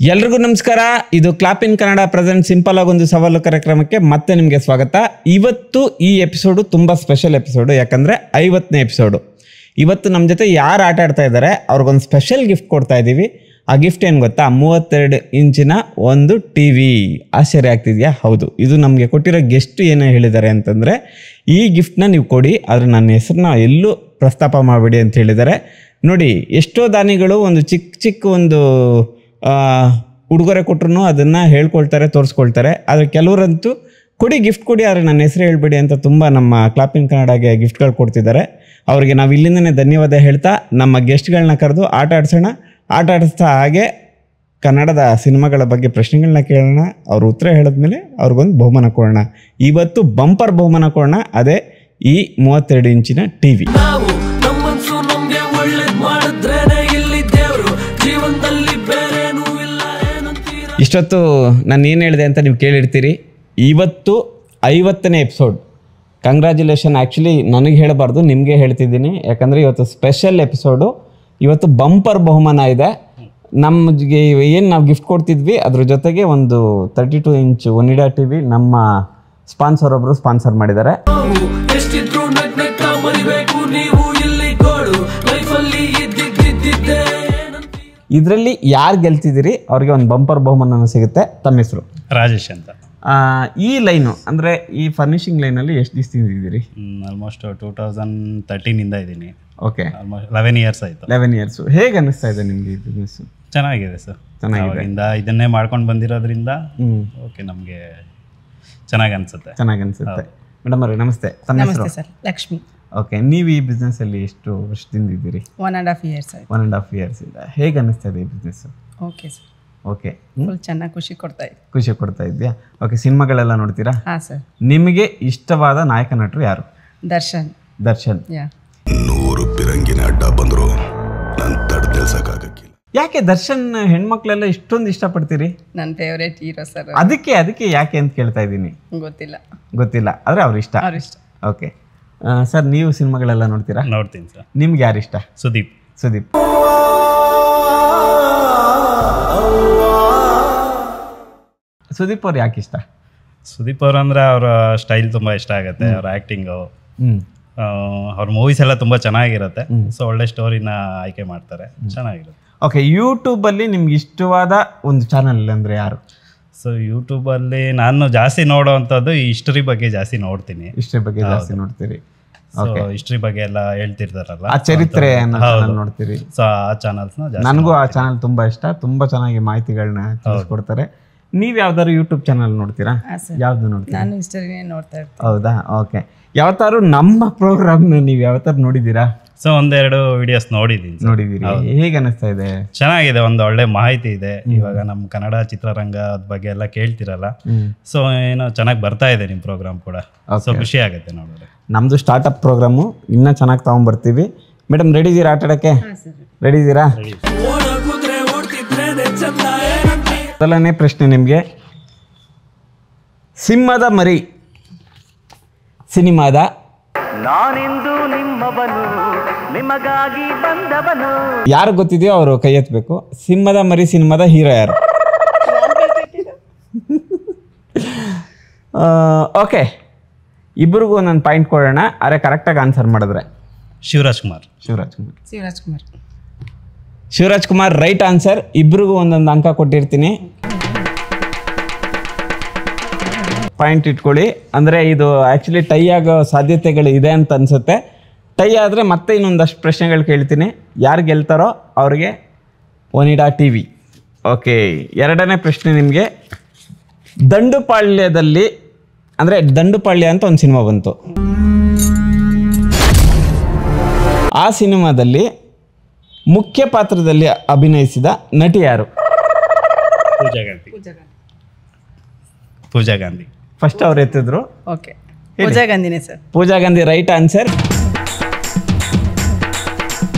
ಎಲ್ರಿಗೂ ನಮಸ್ಕಾರ. ಇದು ಕ್ಲಾಪ್ ಇನ್ ಕನ್ನಡ ಪ್ರೆಸೆಂಟ್ ಸಿಂಪಲ್ ಆಗಿ ಒಂದು ಸವಾಲು ಕಾರ್ಯಕ್ರಮಕ್ಕೆ ಮತ್ತೆ ನಿಮಗೆ ಸ್ವಾಗತ. ಇವತ್ತು ಈ ಎಪಿಸೋಡು ತುಂಬ ಸ್ಪೆಷಲ್ ಎಪಿಸೋಡು, ಯಾಕಂದರೆ 50ನೇ ಎಪಿಸೋಡು. ಇವತ್ತು ನಮ್ಮ ಜೊತೆ ಯಾರು ಆಟ ಆಡ್ತಾ ಇದ್ದಾರೆ ಅವ್ರಿಗೊಂದು ಸ್ಪೆಷಲ್ ಗಿಫ್ಟ್ ಕೊಡ್ತಾ ಇದ್ದೀವಿ. ಆ ಗಿಫ್ಟ್ ಏನು ಗೊತ್ತಾ? 32 ಇಂಚಿನ ಒಂದು ಟಿ ವಿ. ಆಶ್ಚರ್ಯ ಆಗ್ತಿದೆಯಾ? ಹೌದು, ಇದು ನಮಗೆ ಕೊಟ್ಟಿರೋ ಗೆಸ್ಟ್ ಏನು ಹೇಳಿದ್ದಾರೆ ಅಂತಂದರೆ, ಈ ಗಿಫ್ಟ್ನ ನೀವು ಕೊಡಿ, ಆದರೆ ನನ್ನ ಹೆಸರನ್ನ ಎಲ್ಲೂ ಪ್ರಸ್ತಾಪ ಮಾಡಬೇಡಿ ಅಂತ ಹೇಳಿದ್ದಾರೆ. ನೋಡಿ, ಎಷ್ಟೋ ದಾನಿಗಳು ಒಂದು ಚಿಕ್ಕ ಒಂದು ಉಡುಗೊರೆ ಕೊಟ್ಟರು ಅದನ್ನು ಹೇಳ್ಕೊಳ್ತಾರೆ, ತೋರಿಸ್ಕೊಳ್ತಾರೆ. ಆದರೆ ಕೆಲವರಂತೂ ಕೊಡಿ, ಗಿಫ್ಟ್ ಕೊಡಿ, ಆದರೆ ನನ್ನ ಹೆಸರು ಹೇಳ್ಬೇಡಿ ಅಂತ ತುಂಬ ನಮ್ಮ ಕ್ಲಾಪ್ ಇನ್ ಕನ್ನಡಗೆ ಗಿಫ್ಟ್ಗಳು ಕೊಡ್ತಿದ್ದಾರೆ. ಅವರಿಗೆ ನಾವು ಇಲ್ಲಿಂದನೇ ಧನ್ಯವಾದ ಹೇಳ್ತಾ ನಮ್ಮ ಗೆಸ್ಟ್ಗಳನ್ನ ಕರೆದು ಆಟ ಆಡಿಸೋಣ. ಆಟ ಆಡಿಸ್ತಾ ಹಾಗೆ ಕನ್ನಡದ ಸಿನಿಮಾಗಳ ಬಗ್ಗೆ ಪ್ರಶ್ನೆಗಳನ್ನ ಕೇಳೋಣ. ಅವ್ರು ಉತ್ತರ ಹೇಳಿದ್ಮೇಲೆ ಅವ್ರಿಗೊಂದು ಬಹುಮಾನ ಕೊಡೋಣ. ಇವತ್ತು ಬಂಪರ್ ಬಹುಮಾನ ಕೊಡೋಣ, ಅದೇ ಈ 32 ಇಂಚಿನ ಟಿ ವಿ. ಇಷ್ಟೊತ್ತು ನಾನು ಏನು ಹೇಳಿದೆ ಅಂತ ನೀವು ಕೇಳಿರ್ತೀರಿ. ಇವತ್ತು 50ನೇ ಎಪಿಸೋಡ್. ಕಂಗ್ರ್ಯಾಚುಲೇಷನ್. ಆ್ಯಕ್ಚುಲಿ ನನಗೆ ಹೇಳಬಾರ್ದು, ನಿಮಗೆ ಹೇಳ್ತಿದ್ದೀನಿ, ಯಾಕಂದರೆ ಇವತ್ತು ಸ್ಪೆಷಲ್ ಎಪಿಸೋಡು. ಇವತ್ತು ಬಂಪರ್ ಬಹುಮಾನ ಇದೆ. ನಮಗೆ ಏನು ನಾವು ಗಿಫ್ಟ್ ಕೊಡ್ತಿದ್ವಿ ಅದ್ರ ಜೊತೆಗೆ ಒಂದು 32 ಇಂಚ್ ಒನಿಡಾ ಟಿ ವಿ ನಮ್ಮ ಸ್ಪಾನ್ಸರ್ ಒಬ್ಬರು ಸ್ಪಾನ್ಸರ್ ಮಾಡಿದ್ದಾರೆ. ಇದರಲ್ಲಿ ಯಾರು ಗೆಲ್ತಿದ್ದೀರಿ ಅವ್ರಿಗೆ ಒಂದು ಬಂಪರ್ ಬಹುಮಾನ ಸಿಗುತ್ತೆ. ತಮ್ಮ ಹೆಸರು? ರಾಜೇಶ್ ಅಂತ. ಈ ಲೈನು ಅಂದರೆ ಈ ಫರ್ನಿಷಿಂಗ್ ಲೈನಲ್ಲಿ ಎಷ್ಟು ದಿವಸದಿಂದ ಇದ್ದೀರಿ? ಆಲ್ಮೋಸ್ಟ್ 2013 ಇದ್ದೀನಿ. ಓಕೆ, ಆಲ್ಮೋಸ್ಟ್ 11 ಇಯರ್ಸ್ ಆಯಿತು. 11 ಇಯರ್ಸ್. ಹೇಗೆ ಅನ್ನಿಸ್ತಾ ಇದೆ ನಿಮಗೆ ಈ ಬಿಸ್ನೆಸ್? ಚೆನ್ನಾಗಿದೆ ಸರ್, ಚೆನ್ನಾಗಿದೆ. ಇದನ್ನೇ ಮಾಡ್ಕೊಂಡು ಬಂದಿರೋದ್ರಿಂದ ಓಕೆ, ನಮಗೆ ಚೆನ್ನಾಗಿ ಅನಿಸುತ್ತೆ. ಮೇಡಮ್ ಅವರೇ ನಮಸ್ತೆ. ತಮ್ಮ ಹೆಸರು? ಸರ್, ಲಕ್ಷ್ಮಿ. ಓಕೆ, ನೀವು ಈ ಬಿಸ್ನೆಸ್ಸಲ್ಲಿ ಎಷ್ಟು ವರ್ಷದಿಂದ ಇದ್ದೀರಿ? 1.5 years. 1.5 years ಇಂದ. ಹೇಗೆ ಅನ್ನಿಸ್ತಾ ಇದೆ ಈ business? Okay sir. Okay, full ಚೆನ್ನಾಗಿ ಖುಷಿ ಕೊಡ್ತಾ ಇದೆಯಾ? ಓಕೆ, ಸಿನಿಮಾಗಳೆಲ್ಲ ನೋಡ್ತೀರಾ? ಹಾಂ ಸರ್. ನಿಮಗೆ ಇಷ್ಟವಾದ ನಾಯಕ ನಟರು ಯಾರು? ದರ್ಶನ್. ಯಾ. 100 ಪಿರಂಗಿನ ಅಡ್ಡ ಬಂದ್ರು ನಾನು ತಡೆದಿಲ್ಸಕ್ಕಾಗಕ್ಕಿಲ್ಲ. ಯಾಕೆ ದರ್ಶನ್ ಹೆಣ್ಮಕ್ಳೆಲ್ಲ ಇಷ್ಟೊಂದು ಇಷ್ಟಪಡ್ತೀರಿ? ನನ್ನ ಫೇವ್ರೇಟ್ ಹೀರೋ ಸರ್. ಅದಕ್ಕೆ ಯಾಕೆ ಅಂತ ಕೇಳ್ತಾ ಇದ್ದೀನಿ. ಗೊತ್ತಿಲ್ಲ, ಆದರೆ ಅವ್ರ ಇಷ್ಟ. ಓಕೆ ಸರ್, ನೀವು ಸಿನಿಮಾಗಳೆಲ್ಲ ನೋಡ್ತೀರಾ? ನೋಡ್ತೀನಿ ಸರ್. ನಿಮ್ಗೆ ಯಾರು ಇಷ್ಟ? ಸುದೀಪ್. ಸುದೀಪ್ ಅವ್ರು ಯಾಕೆ ಇಷ್ಟ? ಸುದೀಪ್ ಅವ್ರು ಅಂದರೆ ಅವರ ಸ್ಟೈಲ್ ತುಂಬ ಇಷ್ಟ ಆಗುತ್ತೆ. ಅವ್ರ ಆ್ಯಕ್ಟಿಂಗು, ಅವ್ರ ಮೂವೀಸ್ ಎಲ್ಲ ತುಂಬ ಚೆನ್ನಾಗಿರುತ್ತೆ. ಸೊ ಒಳ್ಳೆ ಸ್ಟೋರಿನ ಆಯ್ಕೆ ಮಾಡ್ತಾರೆ, ಚೆನ್ನಾಗಿರುತ್ತೆ. ಓಕೆ, ಯೂಟ್ಯೂಬಲ್ಲಿ ನಿಮ್ಗೆ ಇಷ್ಟವಾದ ಒಂದು ಚಾನಲ್ ಅಂದರೆ ಯಾರು? ಸೊ ಯೂಟ್ಯೂಬಲ್ಲಿ ನಾನು ಜಾಸ್ತಿ ನೋಡೋವಂಥದ್ದು ಹಿಸ್ಟ್ರಿ ಬಗ್ಗೆ ಜಾಸ್ತಿ ನೋಡ್ತೀನಿ. ಹಿಸ್ಟ್ರಿ ಬಗ್ಗೆ ಜಾಸ್ತಿ ನೋಡ್ತೀರಿ? ಹಿಸ್ಟ್ರಿ ಬಗ್ಗೆ ಎಲ್ಲ ಹೇಳ್ತಿರ್ತಾರಲ್ಲ, ಆ ಚರಿತ್ರೆ ನೋಡ್ತೀರಿ? ಸೊ ಆ ಚಾನಲ್ಸ್ನ ನನಗೂ ಆ ಚಾನಲ್ ತುಂಬ ಇಷ್ಟ. ತುಂಬ ಚೆನ್ನಾಗಿ ಮಾಹಿತಿಗಳನ್ನ ತಿಳಿಸ್ಕೊಡ್ತಾರೆ. ನೀವು ಯಾವ್ದಾದ್ರು ಯೂಟ್ಯೂಬ್ ಚಾನಲ್ ನೋಡ್ತೀರಾ? ಯಾವ್ದು ನೋಡ್ತೀರಾ? ನಾನು ಹಿಸ್ಟರಿನೇ ನೋಡ್ತಾ ಇರ್ತೀನಿ. ಹೌದಾ? ಓಕೆ, ಯಾವತ್ತಾರು ನಮ್ಮ ಪ್ರೋಗ್ರಾಮ್ನ ನೀವು ಯಾವತ್ತಾರು ನೋಡಿದ್ದೀರಾ? ಸೊ ಒಂದೆರಡು ವಿಡಿಯೋಸ್ ನೋಡಿದ್ದೀರಿ. ಹೇಗೆ ಅನಿಸ್ತಾ ಇದೆ? ಚೆನ್ನಾಗಿದೆ, ಒಂದು ಒಳ್ಳೆ ಮಾಹಿತಿ ಇದೆ. ಇವಾಗ ನಮ್ಮ ಕನ್ನಡ ಚಿತ್ರರಂಗದ ಬಗ್ಗೆ ಎಲ್ಲ ಕೇಳ್ತಿರಲ್ಲ, ಸೊ ಏನೋ ಚೆನ್ನಾಗಿ ಬರ್ತಾ ಇದೆ ನಿಮ್ಮ ಪ್ರೋಗ್ರಾಮ್ ಕೂಡ. ಸೊ ಖುಷಿ ಆಗುತ್ತೆ ನೋಡಿದ್ರೆ. ನಮ್ಮದು ಸ್ಟಾರ್ಟಪ್ ಪ್ರೋಗ್ರಾಮು ಇನ್ನೂ ಚೆನ್ನಾಗಿ ತಗೊಂಡ್ಬರ್ತೀವಿ. ಮೇಡಮ್ ರೆಡಿ ಇದ್ದೀರಾ ಆಟ ಆಡೋಕ್ಕೆ? ರೆಡಿ ಇದ್ದೀರಾ? ಮೊದಲನೇ ಪ್ರಶ್ನೆ ನಿಮಗೆ. ಸಿಂಹದ ಮರಿ ಸಿನಿಮಾದ ಯಾರು ಗೊತ್ತಿದೆಯೋ ಅವರು ಕೈ ಎತ್ತಬೇಕು. ಸಿಂಹದ ಮರಿ ಸಿನಿಮಾದ ಹೀರೋ ಯಾರು? ಓಕೆ, ಇಬ್ಬರಿಗೂ ಒಂದೊಂದು ಪಾಯಿಂಟ್ ಕೊಡೋಣ, ಆದರೆ ಕರೆಕ್ಟಾಗಿ ಆನ್ಸರ್ ಮಾಡಿದ್ರೆ. Shivraj Kumar right answer. ಇಬ್ಬರಿಗೂ ಒಂದೊಂದು ಅಂಕ ಕೊಟ್ಟಿರ್ತೀನಿ. ಪಾಯಿಂಟ್ ಇಟ್ಕೊಳ್ಳಿ. ಅಂದರೆ ಇದು ಆ್ಯಕ್ಚುಲಿ ಟೈ ಆಗೋ ಸಾಧ್ಯತೆಗಳು ಇದೆ ಅಂತ ಅನಿಸುತ್ತೆ. ಟೈ ಆದರೆ ಮತ್ತೆ ಇನ್ನೊಂದಷ್ಟು ಪ್ರಶ್ನೆಗಳು ಕೇಳ್ತೀನಿ. ಯಾರು ಗೆಲ್ತಾರೋ ಅವ್ರಿಗೆ ಒನಿಡಾ ಟಿ ವಿ. ಓಕೆ, ಎರಡನೇ ಪ್ರಶ್ನೆ ನಿಮಗೆ. ದಂಡುಪಾಳ್ಯದಲ್ಲಿ, ಅಂದರೆ ದಂಡುಪಾಳ್ಯ ಅಂತ ಒಂದು ಸಿನಿಮಾ ಬಂತು. ಆ ಸಿನಿಮಾದಲ್ಲಿ ಮುಖ್ಯ ಪಾತ್ರದಲ್ಲಿ ಅಭಿನಯಿಸಿದ ನಟಿ ಯಾರು? ಪೂಜಾ ಗಾಂಧಿ. ಫಸ್ಟ್ ಅವ್ರು ಎತ್ತಿದ್ರು. ಓಕೆ, ಪೂಜಾ ಗಾಂಧಿನೇ sir. Pooja Gandhi right answer.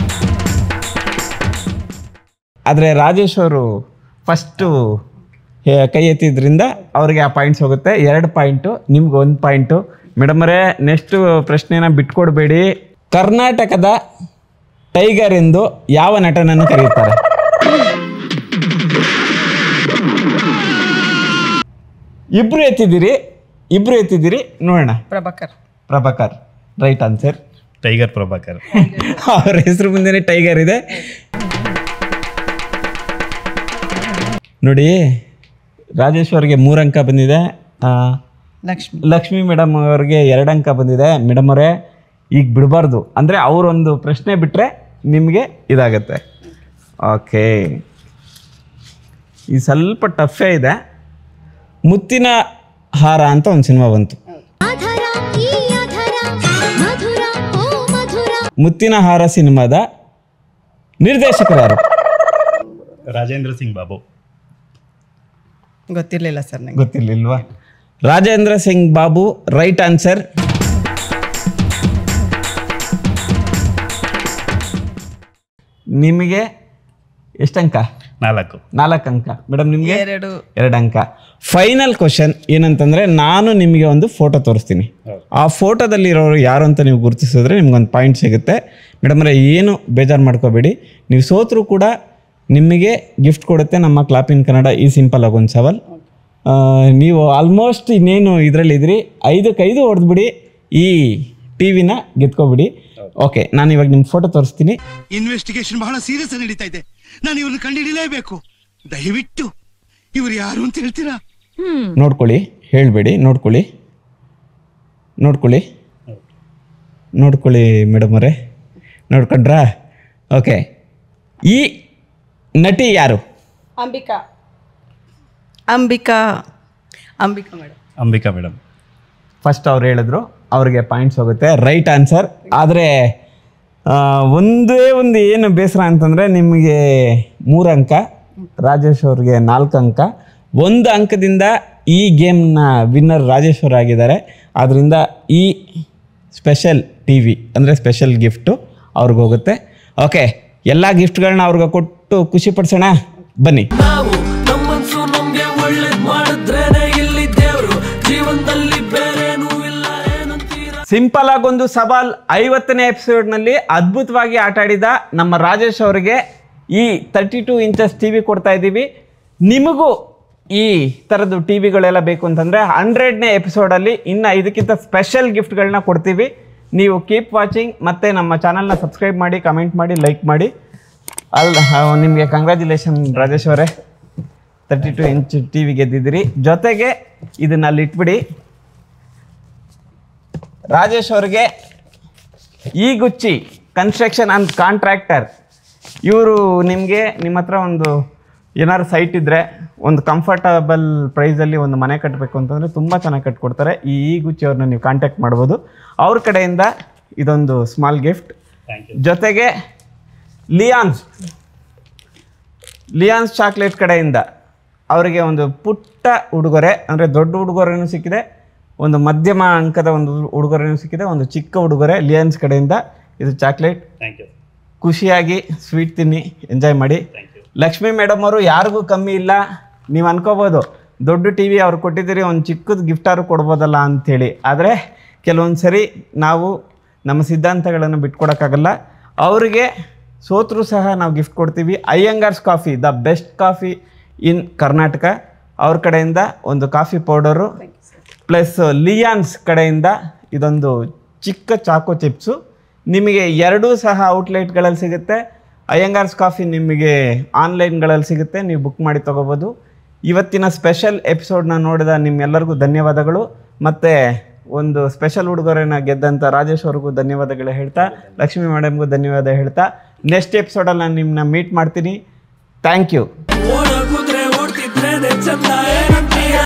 ಆದರೆ ರಾಜೇಶ್ ಅವರು ಫಸ್ಟು ಕೈ ಎತ್ತಿದ್ರಿಂದ ಅವ್ರಿಗೆ ಆ ಪಾಯಿಂಟ್ಸ್ ಹೋಗುತ್ತೆ. 2 ಪಾಯಿಂಟು, ನಿಮ್ಗೆ 1 ಪಾಯಿಂಟು. ಮೇಡಮರೇ, ನೆಕ್ಸ್ಟು ಪ್ರಶ್ನೆನ ಬಿಟ್ಕೊಡ್ಬೇಡಿ. ಕರ್ನಾಟಕದ ಟೈಗರ್ ಎಂದು ಯಾವ ನಟನನ್ನು ಕರೆಯುತ್ತಾರೆ? ಇಬ್ರು ಎತ್ತಿದ್ದೀರಿ ನೋಡೋಣ. Prabhakar right answer. Tiger Prabhakar. ಅವ್ರ ಹೆಸರು ಮುಂದೆನೆ ಟೈಗರ್ ಇದೆ ನೋಡಿ. ರಾಜೇಶ್ ಅವ್ರಿಗೆ 3 ಅಂಕ ಬಂದಿದೆ. ಲಕ್ಷ್ಮಿ ಮೇಡಮ್ ಅವ್ರಿಗೆ 2 ಅಂಕ ಬಂದಿದೆ. ಮೇಡಮ್ ಅವರೇ ಈಗ ಬಿಡಬಾರ್ದು, ಅಂದರೆ ಅವರೊಂದು ಪ್ರಶ್ನೆ ಬಿಟ್ಟರೆ ನಿಮಗೆ ಇದಾಗತ್ತೆ. ಓಕೆ, ಈ ಸ್ವಲ್ಪ ಟಫೇ ಇದೆ. ಮುತ್ತಿನ ಹಾರ ಅಂತ ಒಂದು ಸಿನಿಮಾ ಬಂತು. ಮುತ್ತಿನ ಹಾರ ಸಿನಿಮಾದ ನಿರ್ದೇಶಕರು ಯಾರು? ರಾಜೇಂದ್ರ ಸಿಂಗ್ ಬಾಬು. ಗೊತ್ತಿರಲಿಲ್ಲ ಸರ್ ನಂಗೆ. ಗೊತ್ತಿರ್ಲಿಲ್ವಾ? Rajendra Singh Babu right answer. ನಿಮಗೆ ಎಷ್ಟು ಅಂಕ? 4 ಅಂಕ. ಮೇಡಮ್ ನಿಮಗೆ 2 ಅಂಕ. ಫೈನಲ್ ಕ್ವಶನ್ ಏನಂತಂದರೆ, ನಾನು ನಿಮಗೆ ಒಂದು ಫೋಟೋ ತೋರಿಸ್ತೀನಿ. ಆ ಫೋಟೋದಲ್ಲಿರೋರು ಯಾರು ಅಂತ ನೀವು ಗುರುತಿಸಿದ್ರೆ ನಿಮ್ಗೊಂದು ಪಾಯಿಂಟ್ ಸಿಗುತ್ತೆ. ಮೇಡಮ್ ಅವರೇ ಏನು ಬೇಜಾರು ಮಾಡ್ಕೋಬೇಡಿ, ನೀವು ಸೋತರೂ ಕೂಡ ನಿಮಗೆ ಗಿಫ್ಟ್ ಕೊಡುತ್ತೆ ನಮ್ಮ ಕ್ಲಾಪ್ ಇನ್ ಕನ್ನಡ. ಈ ಸಿಂಪಲ್ ಆಗೊಂದು ಸವಾಲ್. ನೀವು ಆಲ್ಮೋಸ್ಟ್ ಇನ್ನೇನು ಇದರಲ್ಲಿದ್ರಿ, 5ಕ್ಕೆ 5 ಹೊಡೆದ್ಬಿಡಿ, ಈ ಟಿವಿನ ಗೆದ್ಕೊಬಿಡಿ. ಓಕೆ, ನಾನು ಇವಾಗ ನಿಮ್ಮ ಫೋಟೋ ತೋರಿಸ್ತೀನಿ. ಇನ್ವೆಸ್ಟಿಗೇಷನ್ ಬಹಳ ಸೀರಿಯಸ್ ಆಗಿ ನಡೀತಾ ಇದೆ. ನಾನು ಇವ್ರನ್ನ ಕಂಡುಹಿಡಿಯಲೇಬೇಕು. ದಯವಿಟ್ಟು ಇವ್ರು ಯಾರು ಅಂತ ಹೇಳ್ತೀರಾ? ನೋಡ್ಕೊಳ್ಳಿ, ಹೇಳಬೇಡಿ. ನೋಡ್ಕೊಳ್ಳಿ ಮೇಡಮ್ ಅವರೇ, ನೋಡ್ಕೊಂಡ್ರಾ? ಓಕೆ, ಈ ನಟಿ ಯಾರು? ಅಂಬಿಕಾ ಮೇಡಮ್. ಫಸ್ಟ್ ಅವ್ರು ಹೇಳಿದ್ರು, ಅವ್ರಿಗೆ ಪಾಯಿಂಟ್ಸ್ ಹೋಗುತ್ತೆ. Right answer. ಆದರೆ ಒಂದೇ ಒಂದು ಏನು ಬೇಸರ ಅಂತಂದರೆ, ನಿಮಗೆ 3 ಅಂಕ, ರಾಜೇಶ್ ಅವ್ರಿಗೆ 4 ಅಂಕ. 1 ಅಂಕದಿಂದ ಈ ಗೇಮ್ನ ವಿನ್ನರ್ ರಾಜೇಶ್ ಅವರು ಆಗಿದ್ದಾರೆ. ಆದ್ದರಿಂದ ಈ ಸ್ಪೆಷಲ್ ಟಿವಿ ಅಂದರೆ ಸ್ಪೆಷಲ್ ಗಿಫ್ಟು ಅವ್ರಿಗೆ ಹೋಗುತ್ತೆ. ಓಕೆ, ಎಲ್ಲ ಗಿಫ್ಟ್ಗಳನ್ನ ಅವ್ರಿಗೆ ಕೊಟ್ಟು ಖುಷಿ ಪಡಿಸೋಣ ಬನ್ನಿ. ಸಿಂಪಲ್ ಆಗೊಂದು ಸವಾಲ್ 50ನೇ ಎಪಿಸೋಡ್ನಲ್ಲಿ ಅದ್ಭುತವಾಗಿ ಆಟ ಆಡಿದ ನಮ್ಮ ರಾಜೇಶ್ ಅವರಿಗೆ ಈ 32 ಇಂಚಸ್ ಟಿ ವಿ ಕೊಡ್ತಾ ಇದ್ದೀವಿ. ನಿಮಗೂ ಈ ಥರದ್ದು ಟಿ ವಿಗಳೆಲ್ಲ ಬೇಕು ಅಂತಂದರೆ 100ನೇ ಎಪಿಸೋಡಲ್ಲಿ ಇನ್ನು ಇದಕ್ಕಿಂತ ಸ್ಪೆಷಲ್ ಗಿಫ್ಟ್ಗಳನ್ನ ಕೊಡ್ತೀವಿ. ನೀವು ಕೀಪ್ ವಾಚಿಂಗ್, ಮತ್ತು ನಮ್ಮ ಚಾನಲ್ನ ಸಬ್ಸ್ಕ್ರೈಬ್ ಮಾಡಿ, ಕಮೆಂಟ್ ಮಾಡಿ, ಲೈಕ್ ಮಾಡಿ. ನಿಮಗೆ ಕಂಗ್ರ್ಯಾಚುಲೇಷನ್ ರಾಜೇಶ್ ಅವರೇ, 32 ಇಂಚ್ ಟಿ ವಿ ಗೆದ್ದಿದ್ದೀರಿ. ಜೊತೆಗೆ ಇದನ್ನ ಅಲ್ಲಿ ಇಟ್ಬಿಡಿ. ರಾಜೇಶ್ ಅವ್ರಿಗೆ ಈ ಗುಚ್ಚಿ ಕನ್ಸ್ಟ್ರಕ್ಷನ್ ಆ್ಯಂಡ್ ಕಾಂಟ್ರಾಕ್ಟರ್, ಇವರು ನಿಮಗೆ ನಿಮ್ಮ ಹತ್ರ ಒಂದು ಏನಾದ್ರು ಸೈಟ್ ಇದ್ದರೆ ಒಂದು ಕಂಫರ್ಟಬಲ್ ಪ್ರೈಸಲ್ಲಿ ಒಂದು ಮನೆ ಕಟ್ಟಬೇಕು ಅಂತಂದರೆ ತುಂಬ ಚೆನ್ನಾಗಿ ಕಟ್ಕೊಡ್ತಾರೆ. ಈ ಗುಚ್ಚಿ ಅವ್ರನ್ನ ನೀವು ಕಾಂಟ್ಯಾಕ್ಟ್ ಮಾಡ್ಬೋದು. ಅವ್ರ ಕಡೆಯಿಂದ ಇದೊಂದು ಸ್ಮಾಲ್ ಗಿಫ್ಟ್. ಜೊತೆಗೆ ಲಿಯಾನ್ಸ್ ಚಾಕ್ಲೇಟ್ ಕಡೆಯಿಂದ ಅವರಿಗೆ ಒಂದು ಪುಟ್ಟ ಉಡುಗೊರೆ, ಅಂದರೆ ದೊಡ್ಡ ಉಡುಗೊರೆನೂ ಸಿಕ್ಕಿದೆ, ಒಂದು ಮಧ್ಯಮ ಅಂಕದ ಒಂದು ಉಡುಗೊರೆನೂ ಸಿಕ್ಕಿದೆ, ಒಂದು ಚಿಕ್ಕ ಉಡುಗೊರೆ ಲಿಯಾನ್ಸ್ ಕಡೆಯಿಂದ. ಇದು ಚಾಕ್ಲೇಟ್. ಖುಷಿಯಾಗಿ ಸ್ವೀಟ್ ತಿನ್ನಿ, ಎಂಜಾಯ್ ಮಾಡಿ. ಲಕ್ಷ್ಮಿ ಮೇಡಮ್ ಅವರು ಯಾರಿಗೂ ಕಮ್ಮಿ ಇಲ್ಲ. ನೀವು ಅನ್ಕೋಬೋದು ದೊಡ್ಡ ಟಿ ವಿ ಅವ್ರು ಕೊಟ್ಟಿದ್ದೀರಿ, ಒಂದು ಚಿಕ್ಕದು ಗಿಫ್ಟಾರು ಕೊಡ್ಬೋದಲ್ಲ ಅಂಥೇಳಿ. ಆದರೆ ಕೆಲವೊಂದು ಸರಿ ನಾವು ನಮ್ಮ ಸಿದ್ಧಾಂತಗಳನ್ನು ಬಿಟ್ಕೊಡೋಕ್ಕಾಗಲ್ಲ. ಅವರಿಗೆ ಸೋತರೂ ಸಹ ನಾವು ಗಿಫ್ಟ್ ಕೊಡ್ತೀವಿ. Iyengar's coffee, the best coffee in Karnataka, ಅವ್ರ ಕಡೆಯಿಂದ ಒಂದು ಕಾಫಿ ಪೌಡರು, ಪ್ಲಸ್ ಲಿಯಾನ್ಸ್ ಕಡೆಯಿಂದ ಇದೊಂದು ಚಿಕ್ಕ ಚಾಕೋ ಚಿಪ್ಸು. ನಿಮಗೆ 2 ಸಹ ಔಟ್ಲೆಟ್ಗಳಲ್ಲಿ ಸಿಗುತ್ತೆ. ಅಯ್ಯಂಗಾರ್ಸ್ ಕಾಫಿ ನಿಮಗೆ ಆನ್ಲೈನ್ಗಳಲ್ಲಿ ಸಿಗುತ್ತೆ, ನೀವು ಬುಕ್ ಮಾಡಿ ತೊಗೋಬೋದು. ಇವತ್ತಿನ ಸ್ಪೆಷಲ್ ಎಪಿಸೋಡ್ನ ನೋಡಿದ ನಿಮ್ಮೆಲ್ಲರಿಗೂ ಧನ್ಯವಾದಗಳು. ಮತ್ತು ಒಂದು ಸ್ಪೆಷಲ್ ಉಡುಗೊರೆನ ಗೆದ್ದಂಥ ರಾಜೇಶ್ ಅವ್ರಿಗೂ ಧನ್ಯವಾದಗಳು ಹೇಳ್ತಾ, ಲಕ್ಷ್ಮಿ ಮೇಡಮ್ಗೂ ಧನ್ಯವಾದ ಹೇಳ್ತಾ, ನೆಕ್ಸ್ಟ್ ಎಪಿಸೋಡಲ್ಲಿ ನಾನು ನಿಮ್ಮನ್ನ ಮೀಟ್ ಮಾಡ್ತೀನಿ. Thank you.